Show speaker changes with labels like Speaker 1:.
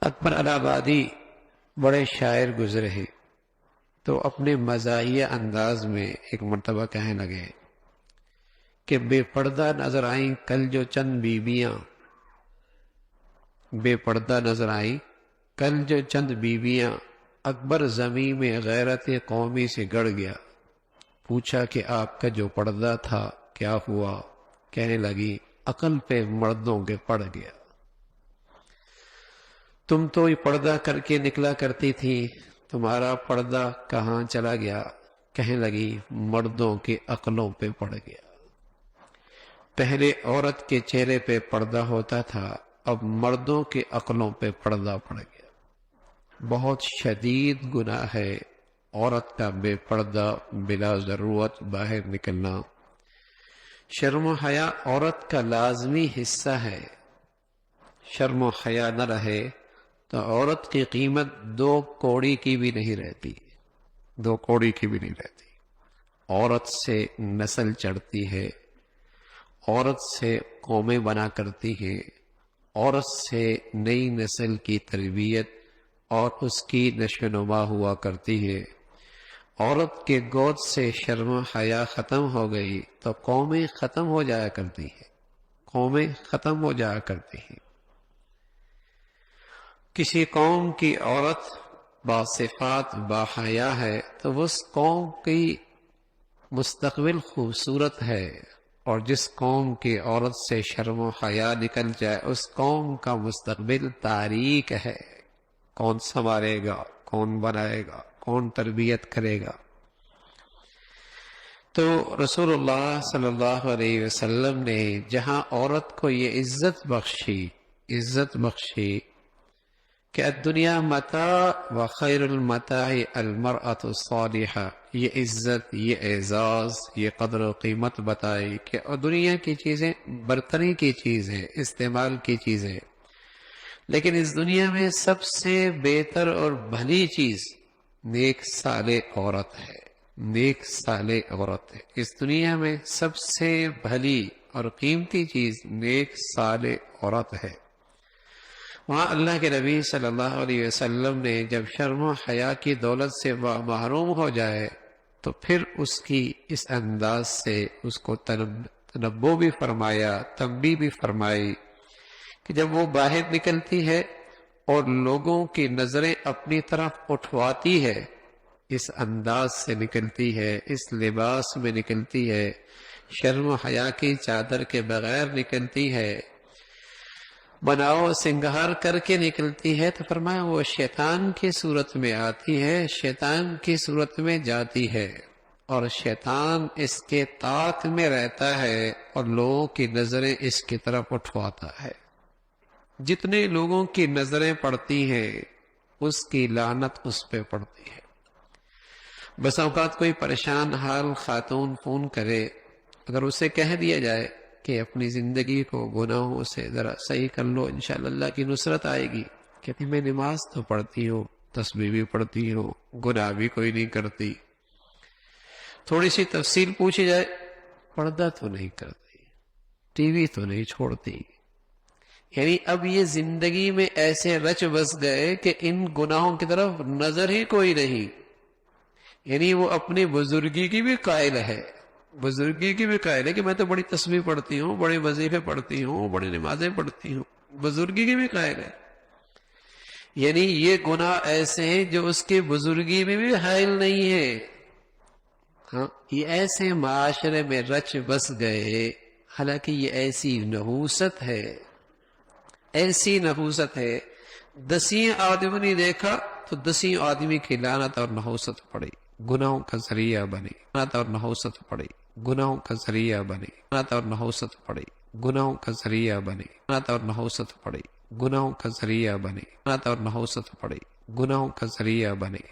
Speaker 1: اکبر الہ آبادی بڑے شاعر گزرے ہیں، تو اپنے مزاحیہ انداز میں ایک مرتبہ کہنے لگے کہ بے پردہ نظر آئیں کل جو چند بیویاں، بے پردہ نظر آئیں کل جو چند بیویاں، اکبر زمین میں غیرت قومی سے گڑ گیا، پوچھا کہ آپ کا جو پردہ تھا کیا ہوا؟ کہنے لگی عقل پہ مردوں کے پڑ گیا۔ تم تو یہ پردہ کر کے نکلا کرتی تھی، تمہارا پردہ کہاں چلا گیا؟ کہنے لگی مردوں کے عقلوں پہ پڑ گیا۔ پہلے عورت کے چہرے پہ پردہ ہوتا تھا، اب مردوں کے عقلوں پہ پردہ پڑ گیا۔ بہت شدید گناہ ہے عورت کا بے پردہ بلا ضرورت باہر نکلنا۔ شرم و حیا عورت کا لازمی حصہ ہے۔ شرم و حیا نہ رہے تو عورت کی قیمت 2 کوڑی کی بھی نہیں رہتی، 2 کوڑی کی بھی نہیں رہتی۔ عورت سے نسل چڑھتی ہے، عورت سے قومیں بنا کرتی ہیں، عورت سے نئی نسل کی تربیت اور اس کی نشو و نما ہوا کرتی ہے۔ عورت کے گود سے شرم و حیا ختم ہو گئی تو قومیں ختم ہو جایا کرتی ہیں، قومیں ختم ہو جایا کرتی ہیں۔ کسی قوم کی عورت باصفات باحیا ہے تو اس قوم کی مستقبل خوبصورت ہے، اور جس قوم کی عورت سے شرم و حیا نکل جائے اس قوم کا مستقبل تاریک ہے۔ کون سنوارے گا، کون بنائے گا، کون تربیت کرے گا؟ تو رسول اللہ صلی اللہ علیہ وسلم نے جہاں عورت کو یہ عزت بخشی کہ الدنیا متاع وخیر المتاع المرأة الصالحہ، یہ عزت، یہ اعزاز، یہ قدر و قیمت بتائی کہ دنیا کی چیزیں برتری کی چیز ہے، استعمال کی چیز ہے، لیکن اس دنیا میں سب سے بہتر اور بھلی چیز نیک صالح عورت ہے، نیک صالح عورت ہے۔ اس دنیا میں سب سے بھلی اور قیمتی چیز نیک صالح عورت ہے۔ وہاں اللہ کے نبی صلی اللہ علیہ وسلم نے جب شرم و حیا کی دولت سے محروم ہو جائے تو پھر اس کی اس انداز سے اس کو تنبہ بھی فرمایا، تنبیہ بھی فرمائی کہ جب وہ باہر نکلتی ہے اور لوگوں کی نظریں اپنی طرف اٹھواتی ہے، اس انداز سے نکلتی ہے، اس لباس میں نکلتی ہے، شرم و حیا کی چادر کے بغیر نکلتی ہے، بناؤ سنگار کر کے نکلتی ہے، تو فرمایا وہ شیطان کی صورت میں آتی ہے، شیطان کی صورت میں جاتی ہے، اور شیطان اس کے طاق میں رہتا ہے اور لوگوں کی نظریں اس کی طرف اٹھواتا ہے۔ جتنے لوگوں کی نظریں پڑتی ہیں اس کی لعنت اس پہ پڑتی ہے۔ بس اوقات کوئی پریشان حال خاتون فون کرے، اگر اسے کہہ دیا جائے کہ اپنی زندگی کو گناہوں سے ذرا صحیح کر لو، انشاءاللہ اللہ کی نصرت آئے گی، کہتی میں نماز تو پڑھتی ہوں، تسبیح بھی پڑھتی ہوں، گناہ بھی کوئی نہیں کرتی۔ تھوڑی سی تفصیل پوچھی جائے، پردہ تو نہیں کرتی، ٹی وی تو نہیں چھوڑتی، یعنی اب یہ زندگی میں ایسے رچ بس گئے کہ ان گناہوں کی طرف نظر ہی کوئی نہیں۔ یعنی وہ اپنی بزرگی کی بھی قائل ہے، بزرگی کی بھی قائل ہے کہ میں تو بڑی تسبیح پڑھتی ہوں، بڑے وظیفے پڑھتی ہوں، بڑی نمازیں پڑھتی ہوں، بزرگی کی بھی قائل ہے۔ یعنی یہ گناہ ایسے ہیں جو اس کی بزرگی میں بھی حائل نہیں ہے۔ ہاں، یہ ایسے معاشرے میں رچ بس گئے، حالانکہ یہ ایسی نحوست ہے، ایسی نحوست ہے، 10 آدمی نے دیکھا تو 10 آدمی کی لعنت اور نحوست پڑی، گناہوں کا ذریعہ بنی، لعنت اور نحوست پڑی، گناہوں کا ذریعہ بنی، لعنت اور نحوست پڑی، گناہوں کا ذریعہ بنی، لعنت اور نحوست پڑی، گناہوں کا ذریعہ بنی، لعنت اور نحوست پڑی، گناہوں کا ذریعہ بنی۔